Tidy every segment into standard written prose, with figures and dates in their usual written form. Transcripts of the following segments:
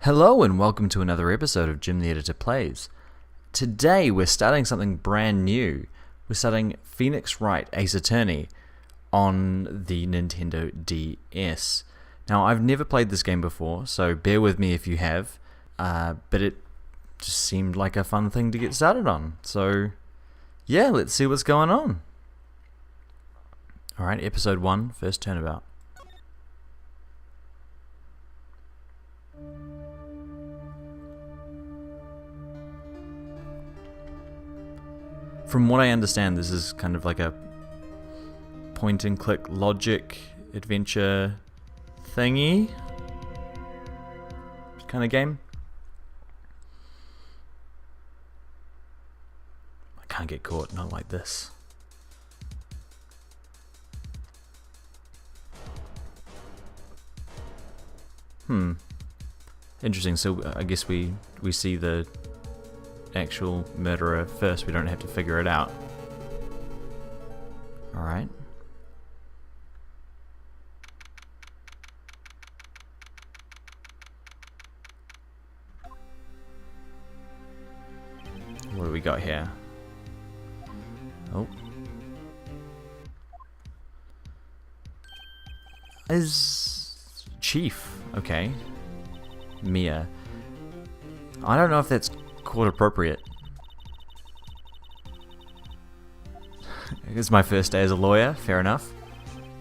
Hello and welcome to another episode of Jim the Editor Plays. Today we're starting something brand new. We're starting Phoenix Wright Ace Attorney on the Nintendo DS. Now I've never played this game before, so bear with me if you have, but it just seemed like a fun thing to get started on. So yeah, let's see what's going on. Alright, episode 1, first turnabout. From what I understand, this is kind of like a point-and-click logic adventure thingy kind of game. I can't get caught, not like this. Interesting, so I guess we see the actual murderer first. We don't have to figure it out. Alright. What do we got here? Oh. Is Chief. Okay. Mia. I don't know if that's court appropriate. It's my first day as a lawyer, fair enough.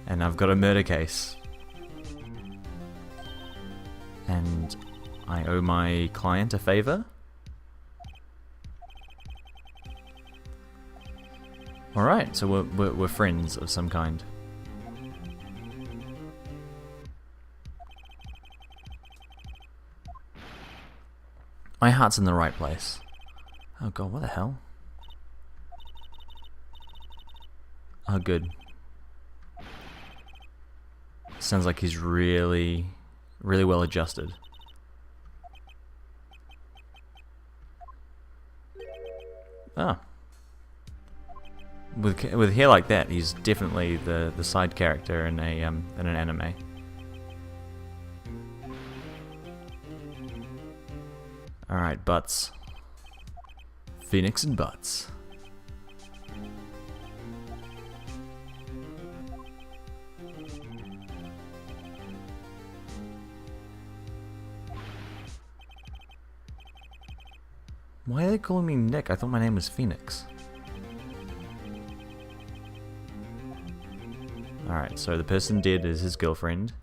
And I've got a murder case. And I owe my client a favor. Alright, so we're friends of some kind. My heart's in the right place. Oh god, what the hell? Oh good. Sounds like he's really well adjusted. Ah. With hair like that, he's definitely the side character in an anime. Alright, butts. Phoenix and butts. Why are they calling me Nick? I thought my name was Phoenix. Alright, so the person dead is his girlfriend.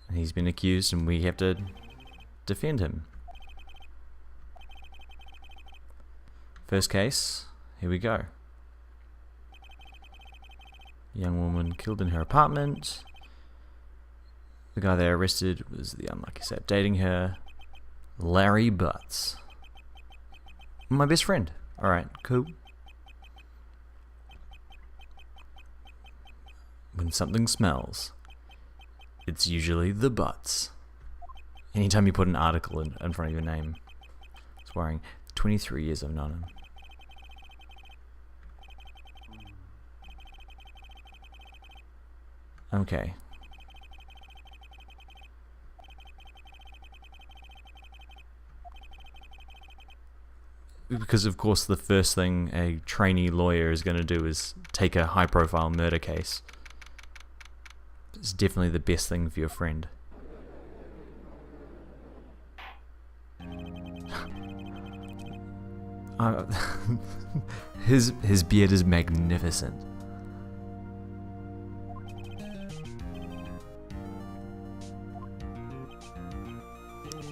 And he's been accused and we have to defend him. First case, here we go. Young woman killed in her apartment. The guy they arrested was the unlucky sap dating her. Larry Butts. My best friend. Alright, cool. When something smells, it's usually the butts. Anytime you put an article in front of your name, it's worrying. 23 years I've known him. Okay. Because of course the first thing a trainee lawyer is going to do is take a high-profile murder case. It's definitely the best thing for your friend. His beard is magnificent.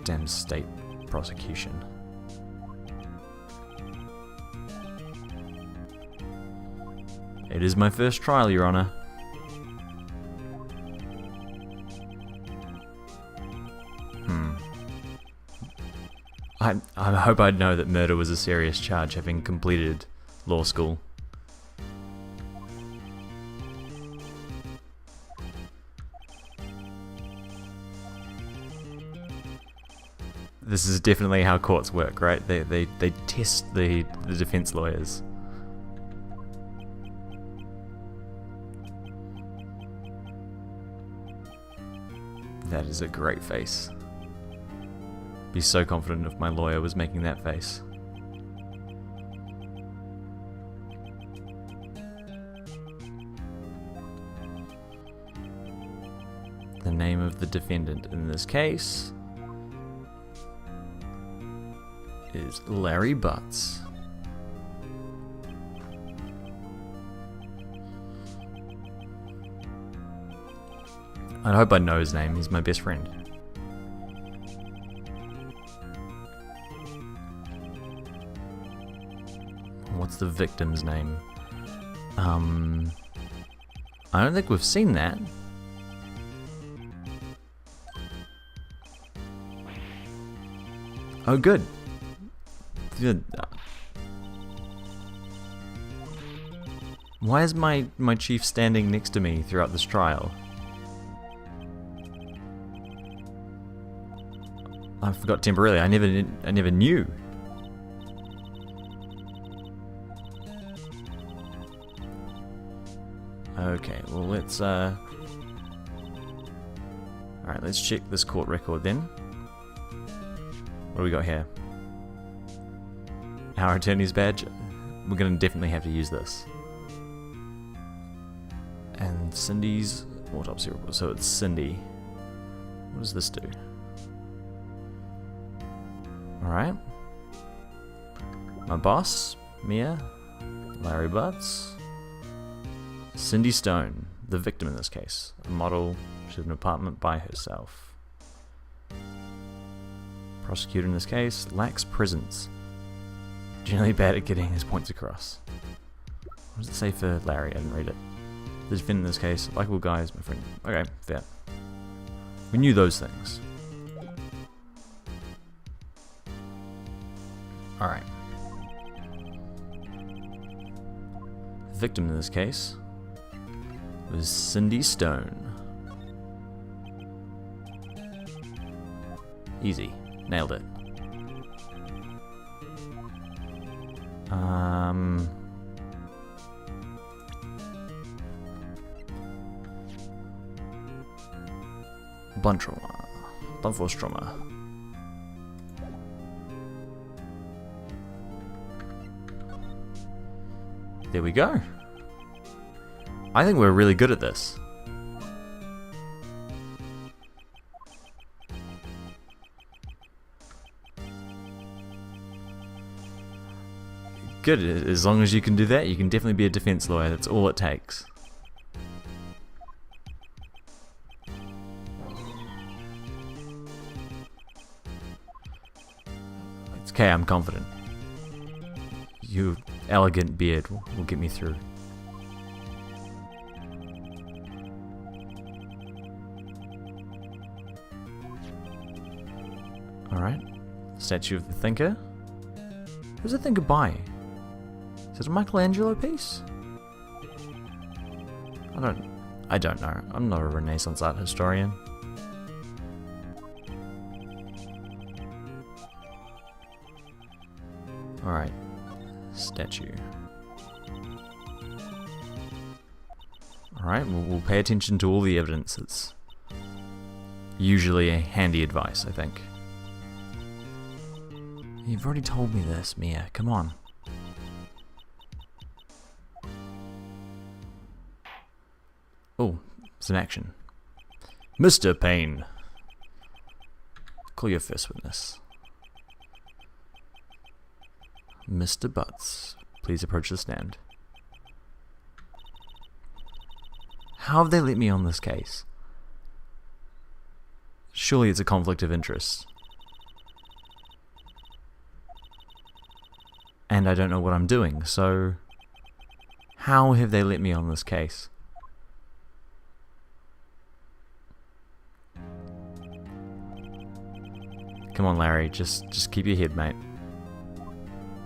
Damn state prosecution. It is my first trial, Your Honor. I hope I'd know that murder was a serious charge, having completed law school. This is definitely how courts work, right? They test the defense lawyers. That is a great face. be so confident if my lawyer was making that face. The name of the defendant in this case is Larry Butts. I hope I know his name, he's my best friend. What's the victim's name? I don't think we've seen that. Oh, good. Good. Why is my chief standing next to me throughout this trial? I forgot temporarily. I never knew. Okay, well let's alright, let's check this court record then. What do we got here? Our attorney's badge. We're gonna definitely have to use this. And Cindy's autopsy report. So it's Cindy. What does this do? Alright. My boss, Mia, Larry Butts, Cindy Stone, the victim in this case. A model, she had an apartment by herself. Prosecutor in this case lacks presence. Generally bad at getting his points across. What does it say for Larry? I didn't read it. The defendant in this case, likable guy is my friend. Okay, fair. We knew those things. Alright. The victim in this case was Cindy Stone. Easy. Nailed it. Blunt trauma. Blunt force trauma. There we go. I think we're really good at this. Good, as long as you can do that, you can definitely be a defense lawyer. That's all it takes. It's okay, I'm confident. Your elegant beard will get me through. Alright. Statue of the Thinker. Who's the Thinker by? Is it a Michelangelo piece? I don't know. I'm not a Renaissance art historian. Alright. Statue. Alright, we'll pay attention to all the evidence. It's usually a handy advice, I think. You've already told me this, Mia. Come on. Oh, it's an action. Mr. Payne. Call your first witness. Mr. Butts, please approach the stand. How have they let me on this case? Surely it's a conflict of interest. And I don't know what I'm doing, so how have they let me on this case? Come on, Larry, just keep your head, mate.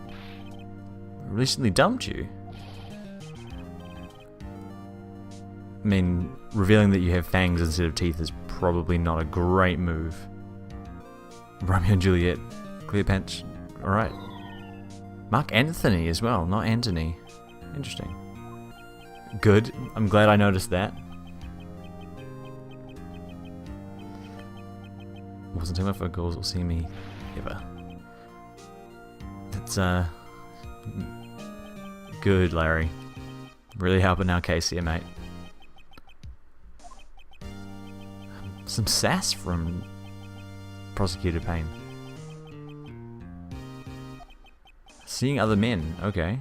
I recently dumped you. I mean, revealing that you have fangs instead of teeth is probably not a great move. Romeo and Juliet, Cleopatra, alright. Mark Anthony as well, not Anthony. Interesting. Good, I'm glad I noticed that. Wasn't too much for girls will see me ever. That's good, Larry. Really helping our case here, mate. Some sass from Prosecutor Payne. Seeing other men, okay.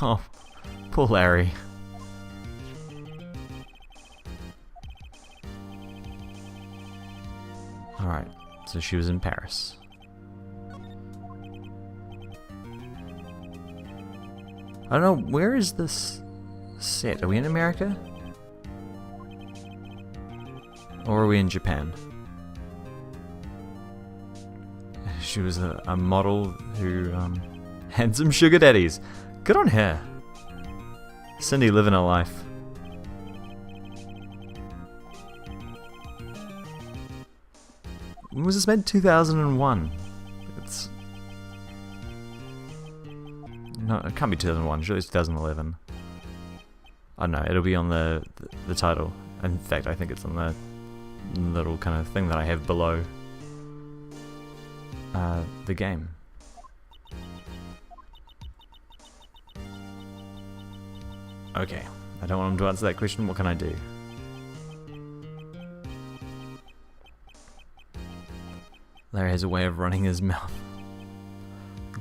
Oh, poor Larry. Alright, so she was in Paris. I don't know, where is this set? Are we in America? Or are we in Japan? She was a model who had some sugar daddies. Good on her. Cindy living her life. When was this made? 2001. It's... No, it can't be 2001. Surely it's 2011. I don't know. It'll be on the title. In fact, I think it's on the little kind of thing that I have below the game. Okay, I don't want him to answer that question. What can I do? Larry has a way of running his mouth.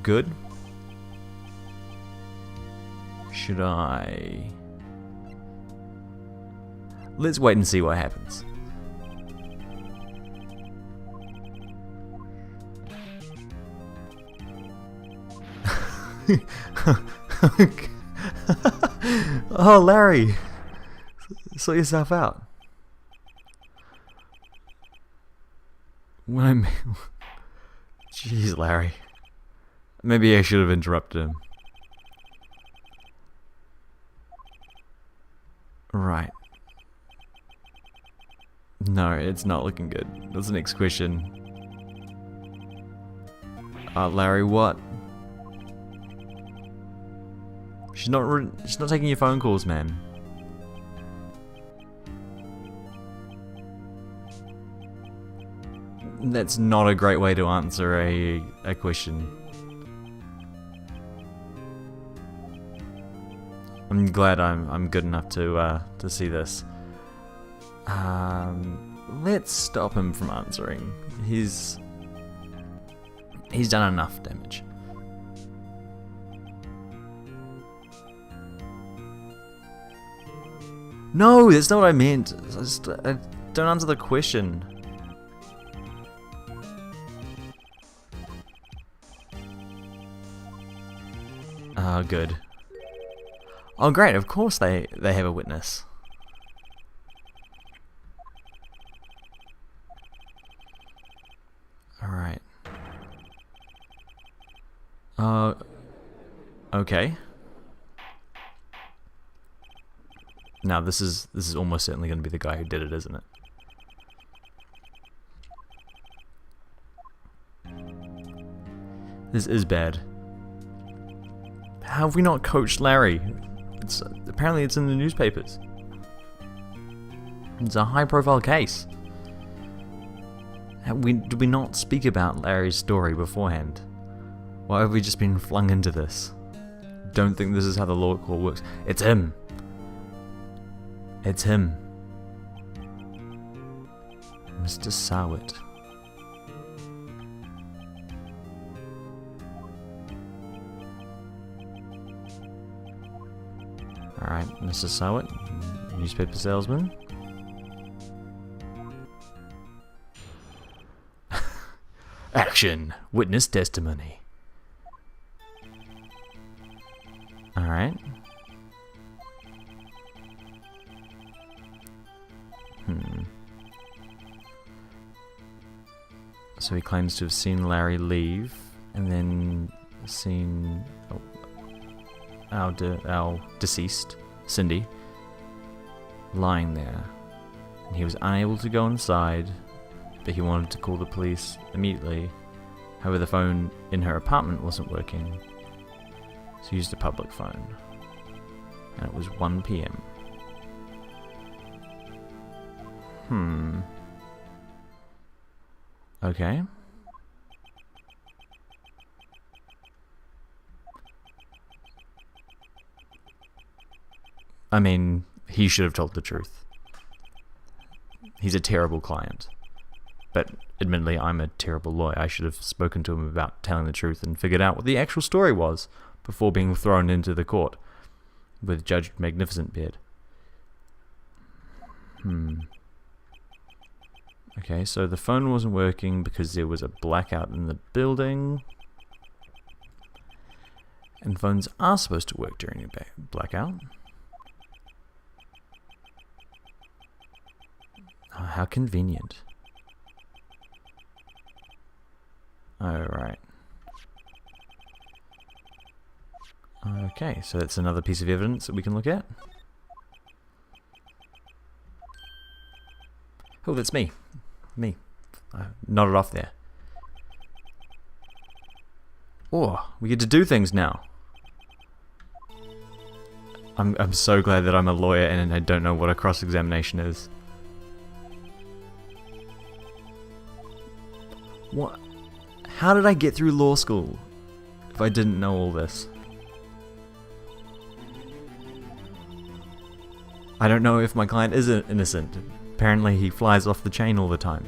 Good. Should I... Let's wait and see what happens. Oh, Larry, sort yourself out. When I jeez, Larry. Maybe I should have interrupted him. Right. No, it's not looking good. That's the next question. Larry, what? She's not taking your phone calls, man. That's not a great way to answer a question. I'm glad I'm good enough to see this. Let's stop him from answering. He's done enough damage. No, that's not what I meant. Don't answer the question. Good. Oh, great. Of course they have a witness. Alright. Okay. Now this is almost certainly going to be the guy who did it, isn't it? This is bad. How have we not coached Larry? Apparently it's in the newspapers. It's a high-profile case. Did we not speak about Larry's story beforehand? Why have we just been flung into this? Don't think this is how the law court works. It's him. It's him. Mr. Sawit. Alright, Mr. Sawit, newspaper salesman. Action! Witness testimony. Alright. So he claims to have seen Larry leave, and then seen our deceased, Cindy, lying there. And he was unable to go inside, but he wanted to call the police immediately. However, the phone in her apartment wasn't working, so he used a public phone. And it was 1 PM. Okay. I mean, he should have told the truth. He's a terrible client. But admittedly, I'm a terrible lawyer. I should have spoken to him about telling the truth and figured out what the actual story was before being thrown into the court with Judge Magnificent Beard. Okay, so the phone wasn't working because there was a blackout in the building. And phones are supposed to work during a blackout. Oh, how convenient. Oh, right. Okay, so that's another piece of evidence that we can look at. Oh, that's me. Me. I nodded off there. Oh, we get to do things now. I'm so glad that I'm a lawyer and I don't know what a cross-examination is. What? How did I get through law school if I didn't know all this? I don't know if my client is innocent. Apparently he flies off the chain all the time.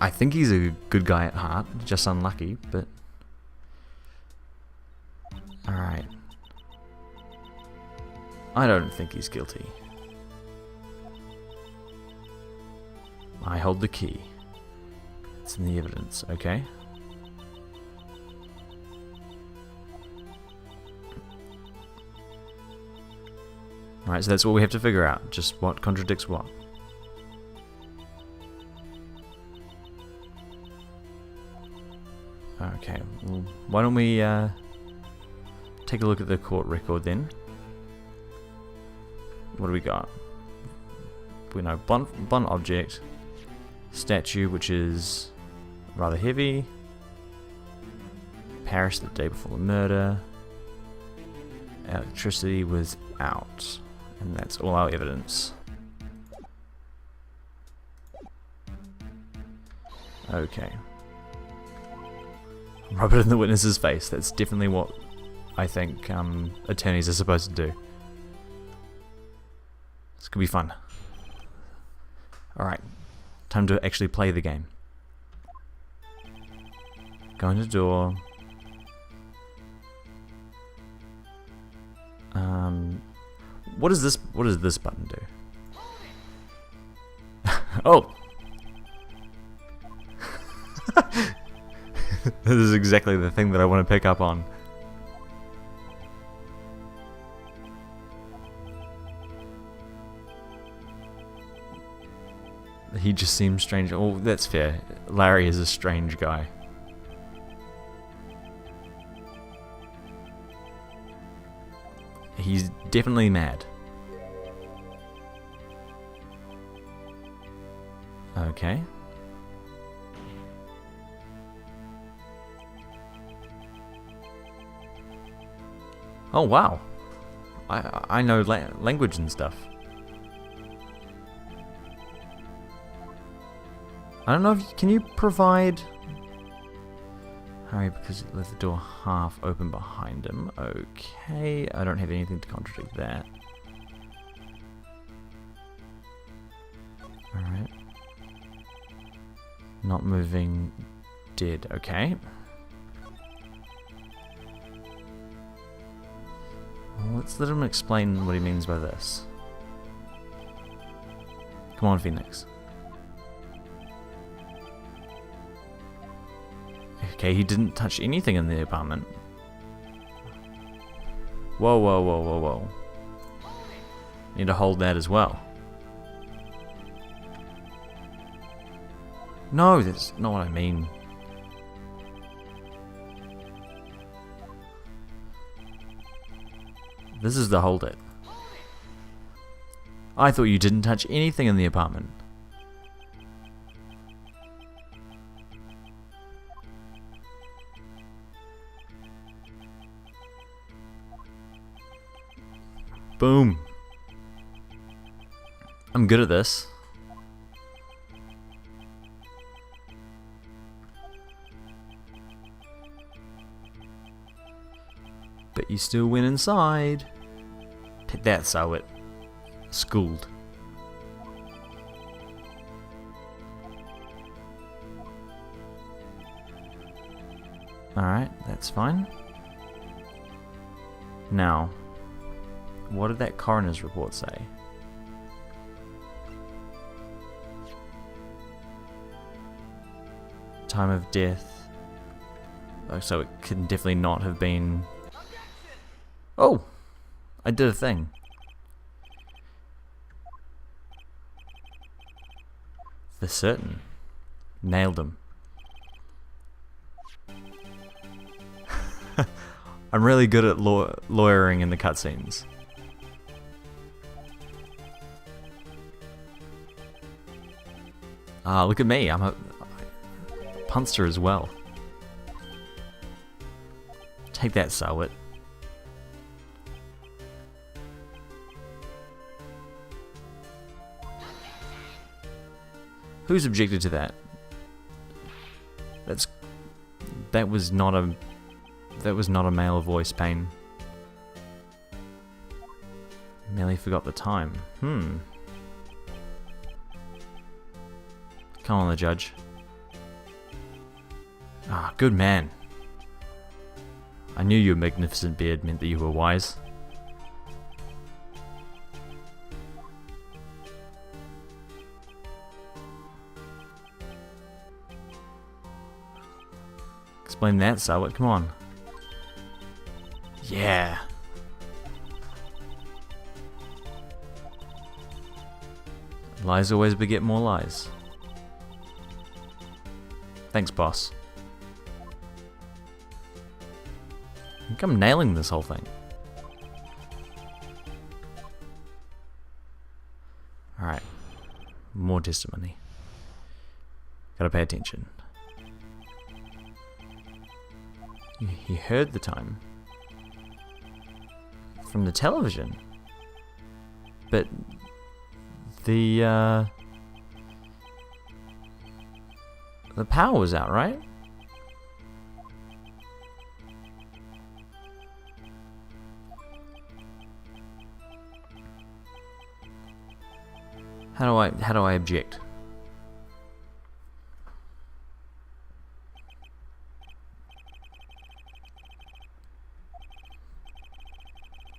I think he's a good guy at heart, just unlucky, but... Alright. I don't think he's guilty. I hold the key. It's in the evidence, okay? Alright, so that's what we have to figure out. Just what contradicts what. Okay, well, why don't we take a look at the court record then? What do we got? We know blunt object, statue, which is rather heavy, Paris the day before the murder, electricity was out, and that's all our evidence. Okay. Rub it in the witness's face. That's definitely what I think attorneys are supposed to do. This could be fun. Alright. Time to actually play the game. Go into door. What does this button do? Oh! This is exactly the thing that I want to pick up on. He just seems strange. Oh, that's fair. Larry is a strange guy. He's definitely mad. Okay. Oh wow. I know language and stuff. I don't know if can you provide. Hurry because it left the door half open behind him. Okay, I don't have anything to contradict that. Alright. Not moving. Dead. Okay. Well, let's let him explain what he means by this. Come on, Phoenix. Okay, he didn't touch anything in the apartment. Whoa, whoa, whoa, whoa, whoa. Need to hold that as well. No, that's not what I mean. This is the hold it. I thought you didn't touch anything in the apartment. Boom. I'm good at this. But you still win inside. Take that, Sawit. Schooled. Alright, that's fine. Now, what did that coroner's report say? Time of death. Oh, so it can definitely not have been... Oh! I did a thing. For certain. Nailed him. I'm really good at lawyering in the cutscenes. Ah, look at me. I'm a punster as well. Take that, Sawit. Who's objected to that? That was not a male voice, Pain. Merely forgot the time. Come on, the judge. Ah, good man. I knew your magnificent beard meant that you were wise. Explain that, Sawit. Come on. Yeah. Lies always beget more lies. Thanks, boss. I think I'm nailing this whole thing. Alright. More testimony. Gotta pay attention. He heard the time. From the television. But the power was out, right? How do I object?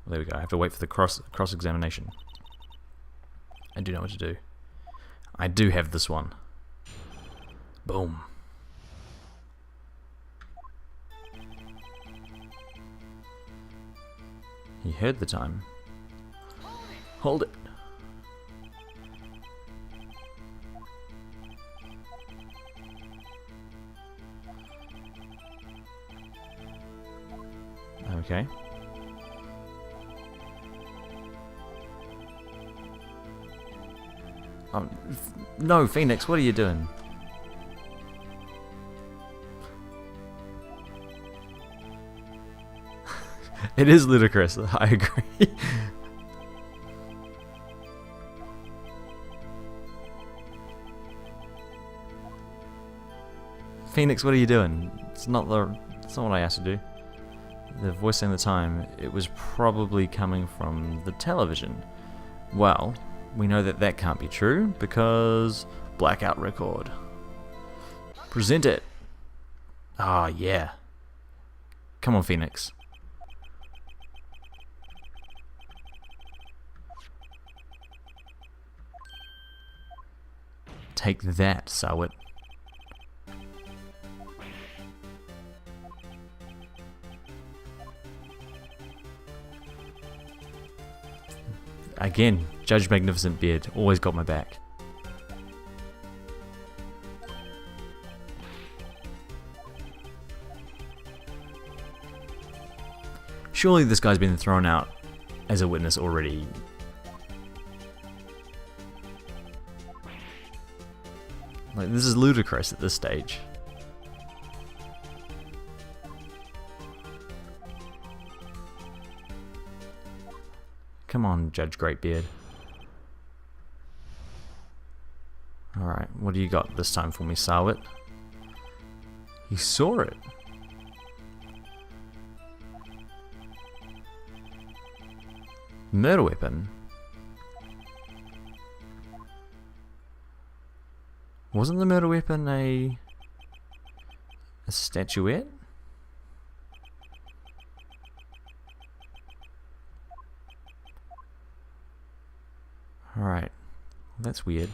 There we go. I have to wait for the cross-examination. I do know what to do. I do have this one. Boom. He heard the time. Hold it. Okay. No, Phoenix, what are you doing? It is ludicrous, I agree. Phoenix, what are you doing? It's not what I asked to do. The voice saying the time, it was probably coming from the television. Well, we know that that can't be true because blackout record. Present it. Ah, yeah. Come on, Phoenix. Take that, Sawit. Again, Judge Magnificent Beard, always got my back. Surely this guy's been thrown out as a witness already. Like, this is ludicrous at this stage. Come on, Judge Greatbeard. Alright, what do you got this time for me, Sarwit? You saw it. Murder weapon? Wasn't the murder weapon a statuette? Alright, that's weird.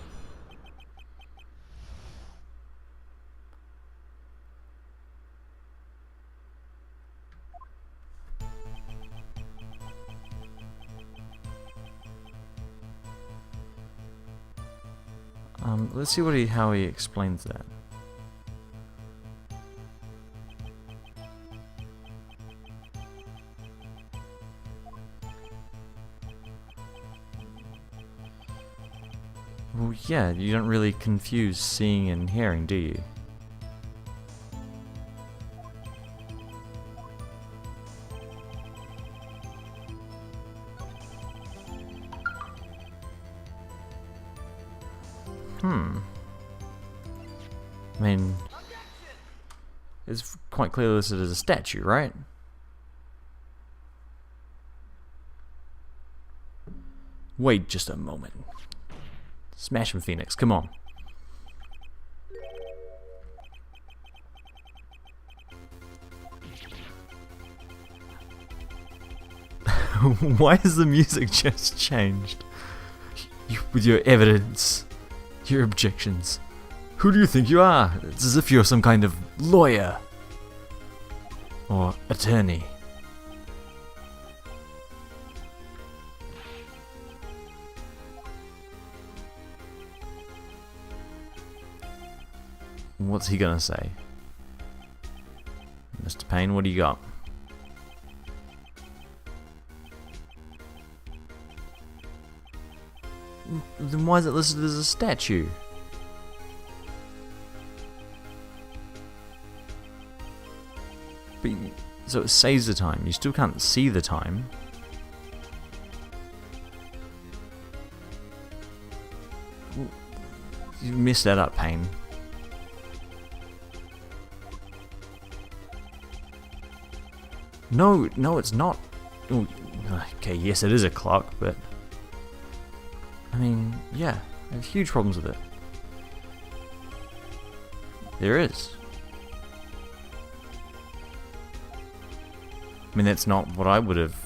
Let's see how he explains that. Well, yeah, you don't really confuse seeing and hearing, do you? I mean, it's quite clearly listed as a statue, right? Wait just a moment. Smash him, Phoenix, come on. Why has the music just changed? With your evidence, your objections. Who do you think you are? It's as if you're some kind of lawyer. Or attorney. What's he gonna say? Mr. Payne, what do you got? Then why is it listed as a statue? But, so it saves the time. You still can't see the time. You messed that up, Payne. No, it's not. Oh, okay, yes, it is a clock, but I mean, yeah, I have huge problems with it. There is. I mean, that's not what I would have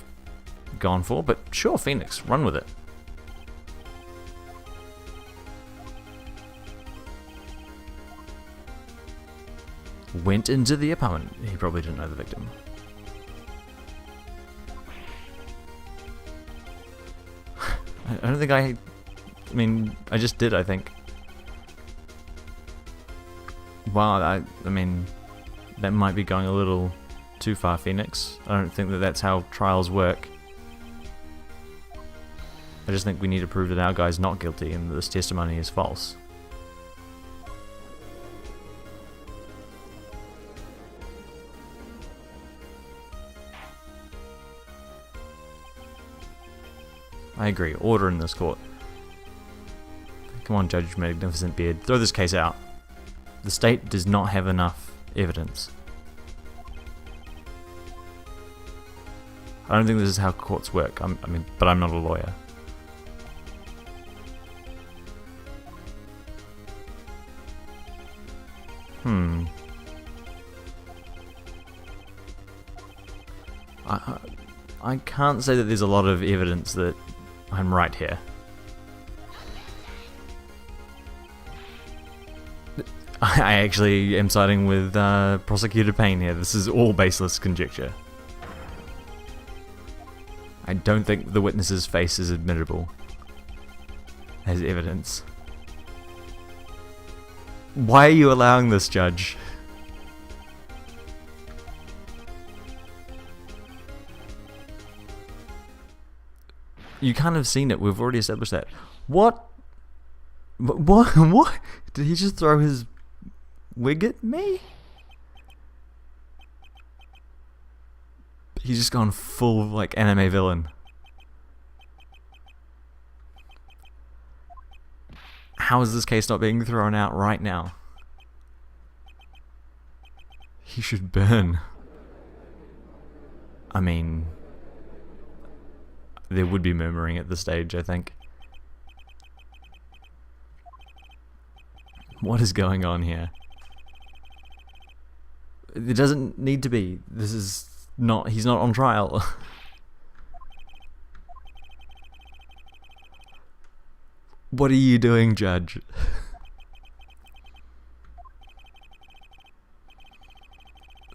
gone for, but sure, Phoenix, run with it. Went into the apartment. He probably didn't know the victim. I don't think I mean, I just did, I think. Wow, I mean, that might be going a little too far, Phoenix. I don't think that that's how trials work. I just think we need to prove that our guy's not guilty and that this testimony is false. I agree. Order in this court. Come on, Judge Magnificent Beard. Throw this case out. The state does not have enough evidence. I don't think this is how courts work. But I'm not a lawyer. I can't say that there's a lot of evidence that I'm right here. I actually am siding with Prosecutor Payne here. This is all baseless conjecture. I don't think the witness's face is admissible as evidence. Why are you allowing this, Judge? You can't have seen it. We've already established that. What? What? Did he just throw his wig at me? He's just gone full, like, anime villain. How is this case not being thrown out right now? He should burn. I mean, there would be murmuring at this stage, I think. What is going on here? It doesn't need to be. This is not... He's not on trial. What are you doing, Judge?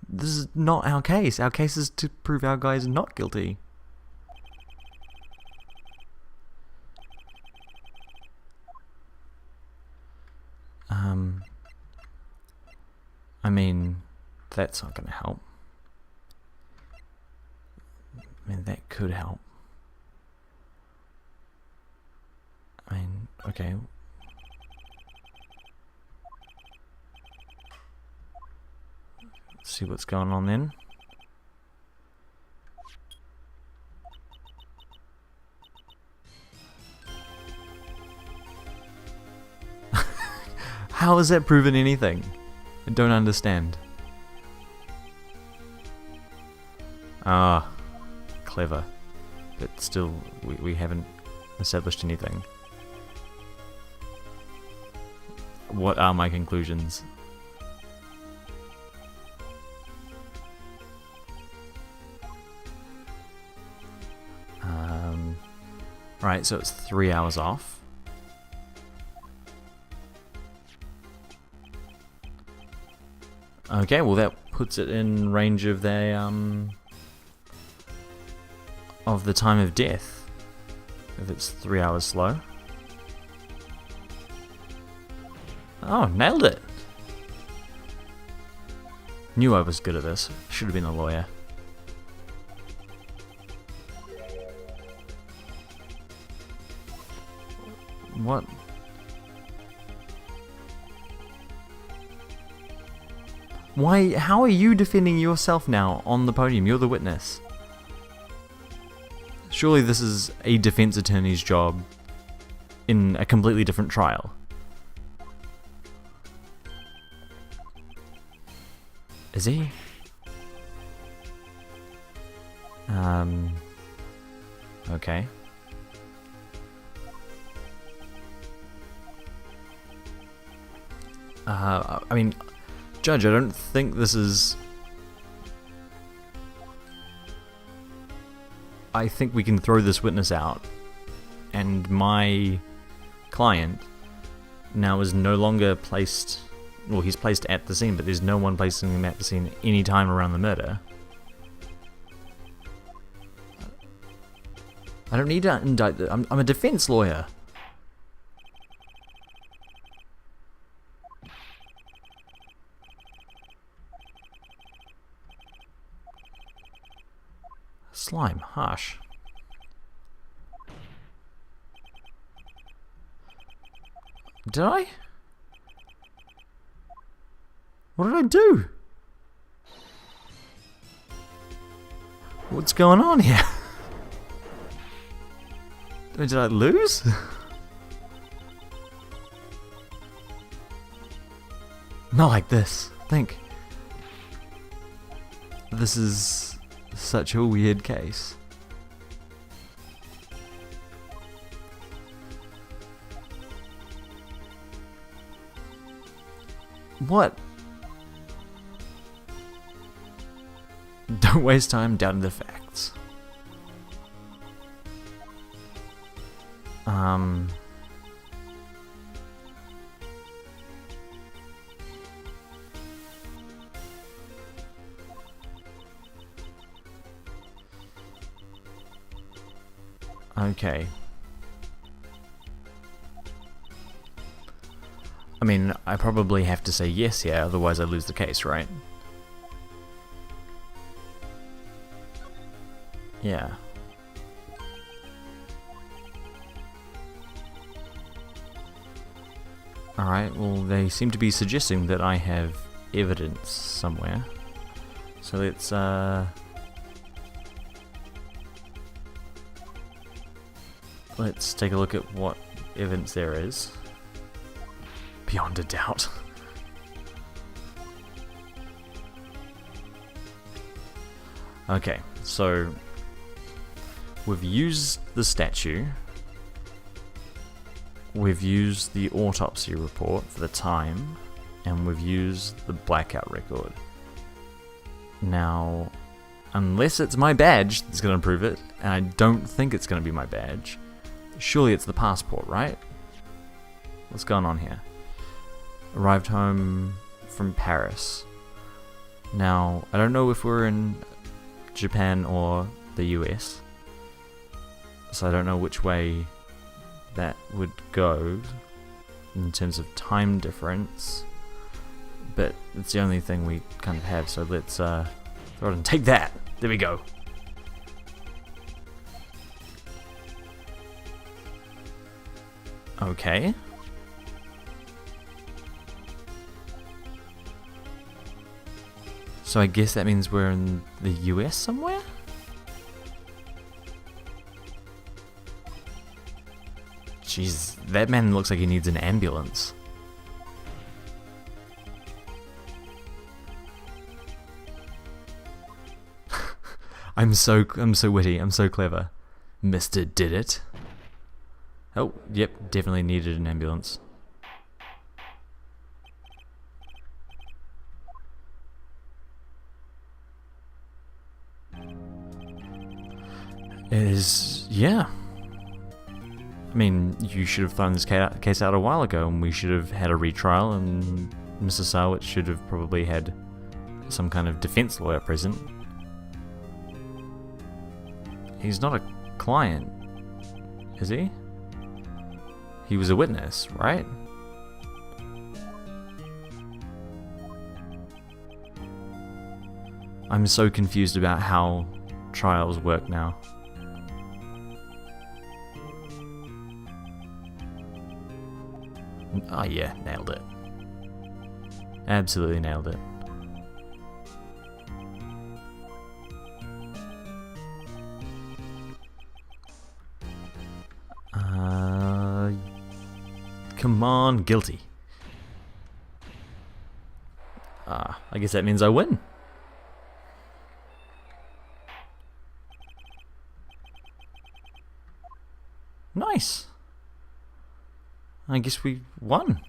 This is not our case. Our case is to prove our guy is not guilty. I mean, that's not going to help. I mean, that could help. I mean, okay. Let's see what's going on then. How has that proven anything? I don't understand. Ah, clever. But still, we haven't established anything. What are my conclusions? Right, so it's 3 hours off. Okay, well that puts it in range of the time of death. If it's 3 hours slow. Oh, nailed it! Knew I was good at this. Should have been a lawyer. What? Why? How are you defending yourself now on the podium? You're the witness. Surely this is a defense attorney's job in a completely different trial. Is he? Okay. I mean, Judge, I don't think this is... I think we can throw this witness out, and my client now is no longer placed... Well, he's placed at the scene, but there's no one placing him at the scene any time around the murder. I don't need to indict... I'm a defense lawyer. Slime, harsh. Did I? What did I do? What's going on here? Did I lose? Not like this. Think. This is such a weird case. What? Don't waste time doubting the facts. Okay. I mean, I probably have to say yes here, otherwise I lose the case, right? Yeah. Alright, well, they seem to be suggesting that I have evidence somewhere. So let's take a look at what evidence there is. beyond a doubt. Okay, so we've used the statue. We've used the autopsy report for the time, and we've used the blackout record. Now, unless it's my badge that's going to prove it, and I don't think it's going to be my badge, surely it's the passport, right? What's going on here? Arrived home from Paris. Now, I don't know if we're in Japan or the US, so I don't know which way that would go in terms of time difference, but it's the only thing we kind of have, so let's throw it and take that. There we go. Okay. So I guess that means we're in the US somewhere? Jeez, that man looks like he needs an ambulance. I'm so witty, I'm so clever. Mr. Did It. Oh, yep, definitely needed an ambulance. Yeah. I mean, you should have thrown this case out a while ago, and we should have had a retrial, and Mr. Sarwitz should have probably had some kind of defense lawyer present. He's not a client, is he? He was a witness, right? I'm so confused about how trials work now. Oh yeah, nailed it. Absolutely nailed it. Come on, guilty. I guess that means I win. Nice. I guess we won.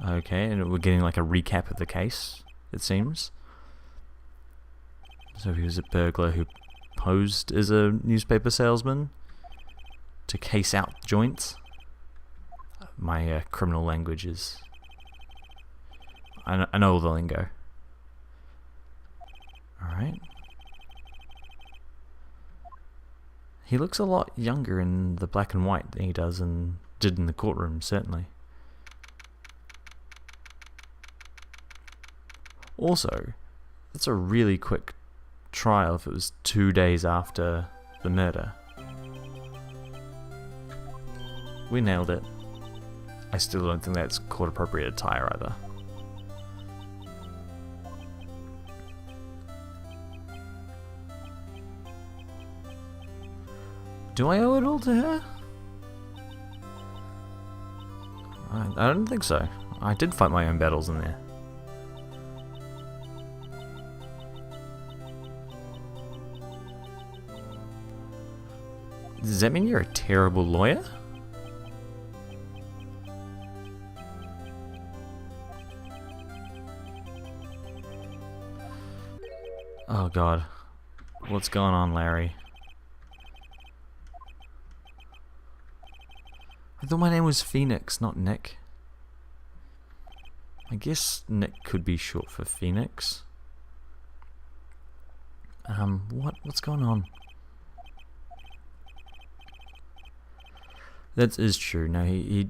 Okay, and we're getting like a recap of the case, it seems. So he was a burglar who posed as a newspaper salesman to case out joints. My criminal language is... I know all the lingo. Alright. He looks a lot younger in the black and white than he did in the courtroom, certainly. Also, that's a really quick trial if it was 2 days after the murder. We nailed it. I still don't think that's court appropriate attire either. Do I owe it all to her? I don't think so. I did fight my own battles in there. Does that mean you're a terrible lawyer? Oh god. What's going on, Larry? I thought my name was Phoenix, not Nick. I guess Nick could be short for Phoenix. What's going on? That is true. No, he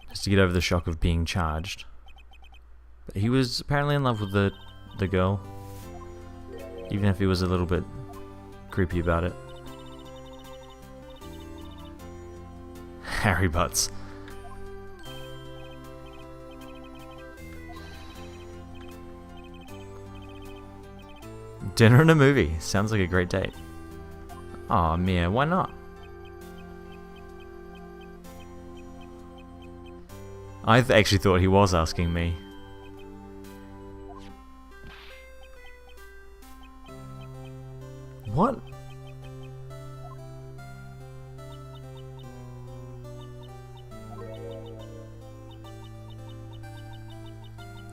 has to get over the shock of being charged. But he was apparently in love with the girl. Even if he was a little bit creepy about it. Harry Butts. Dinner and a movie. Sounds like a great date. Aw, Mia, why not? I actually thought he was asking me. What?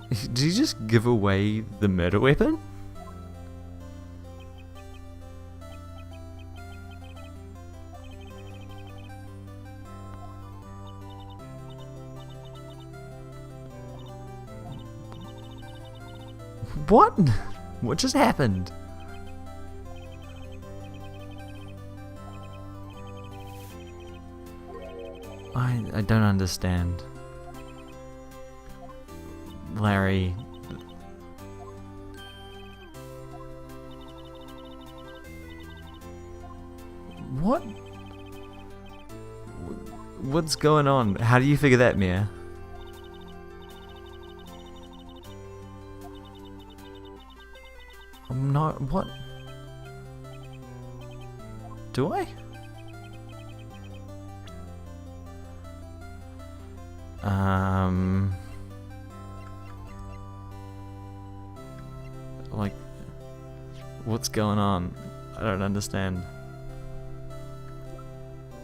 Did he just give away the murder weapon? What? What just happened? I don't understand. Larry. What? What's going on? How do you figure that, Mia? I'm not. What? Do I? Like, what's going on? I don't understand.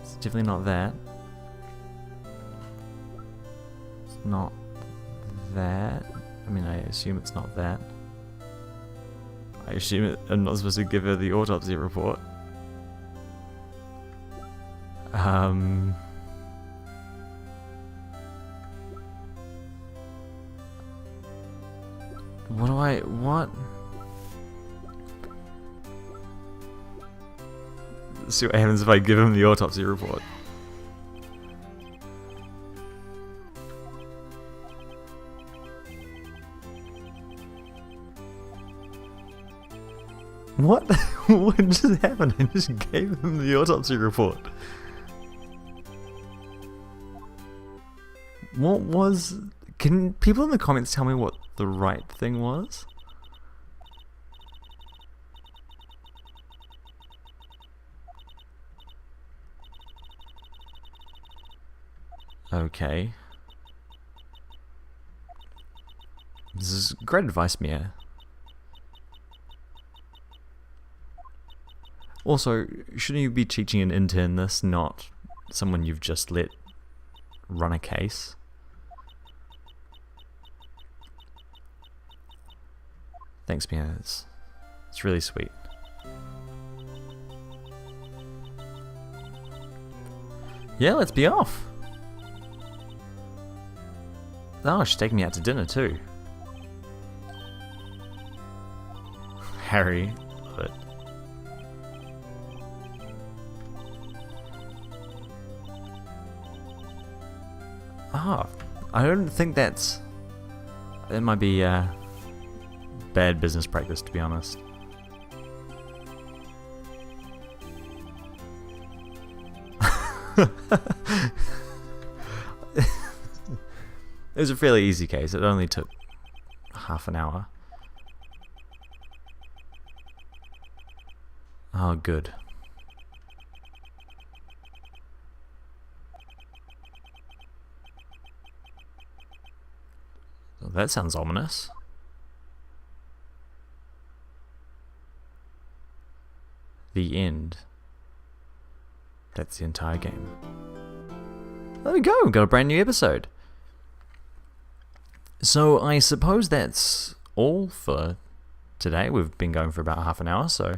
It's definitely not that. It's not that. I mean, I assume it's not that. I assume I'm not supposed to give her the autopsy report. What? Let's see what happens if I give him the autopsy report. What? What just happened? I just gave him the autopsy report. What was... Can people in the comments tell me what the right thing was? Okay. This is great advice, Mia. Also, shouldn't you be teaching an intern this, not someone you've just let run a case? Thanks, Mia. It's really sweet. Yeah, let's be off. Oh, she's taking me out to dinner too. Harry. Love it. Ah, I don't think that's... That might be bad business practice, to be honest. It was a fairly easy case. It only took half an hour. Oh, good. Well, that sounds ominous. The end. That's the entire game. There we go, we've got a brand new episode. So I suppose that's all for today. We've been going for about half an hour, so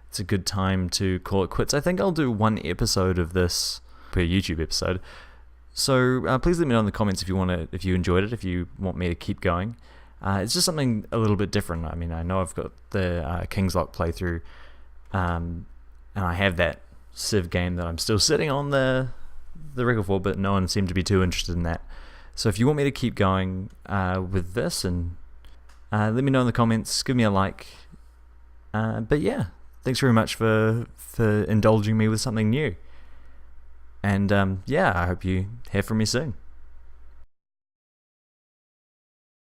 it's a good time to call it quits. I think I'll do one episode of this per YouTube episode. So please let me know in the comments if you enjoyed it, if you want me to keep going. It's just something a little bit different. I mean, I know I've got the King's Lock playthrough, and I have that Civ game that I'm still sitting on the record for, but no one seemed to be too interested in that. So if you want me to keep going with this, and let me know in the comments, give me a like. But yeah, thanks very much for indulging me with something new. And yeah, I hope you hear from me soon.